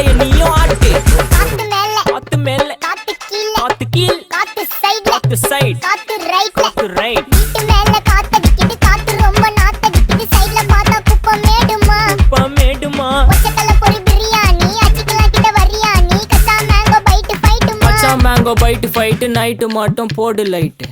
வாய நீயும் ஆட்டு. காத்து மேல காத்து மேல காத்து கீழ காத்து கீழ் காத்து சைடுல காத்து சைடு காத்து ரைட்ல காத்து ரைட். வீட்டு மேல காத்தடிக்குது காத்து ரொம்ப நாத்தடிக்குது சைடுல பார்த்தா குப்பை மேடுமா மேடுமா ஒச்சக்கல்ல பொரி பிரியாணி அச்சிக்கலாம் கிட்ட வரியாணி கச்சா மேங்கோ பைட்டு ஃபைட்டுமா மச்சான் மேங்கோ பைட்டு ஃபைட்டு நைட்டு மட்டும் போடு லைட்டு.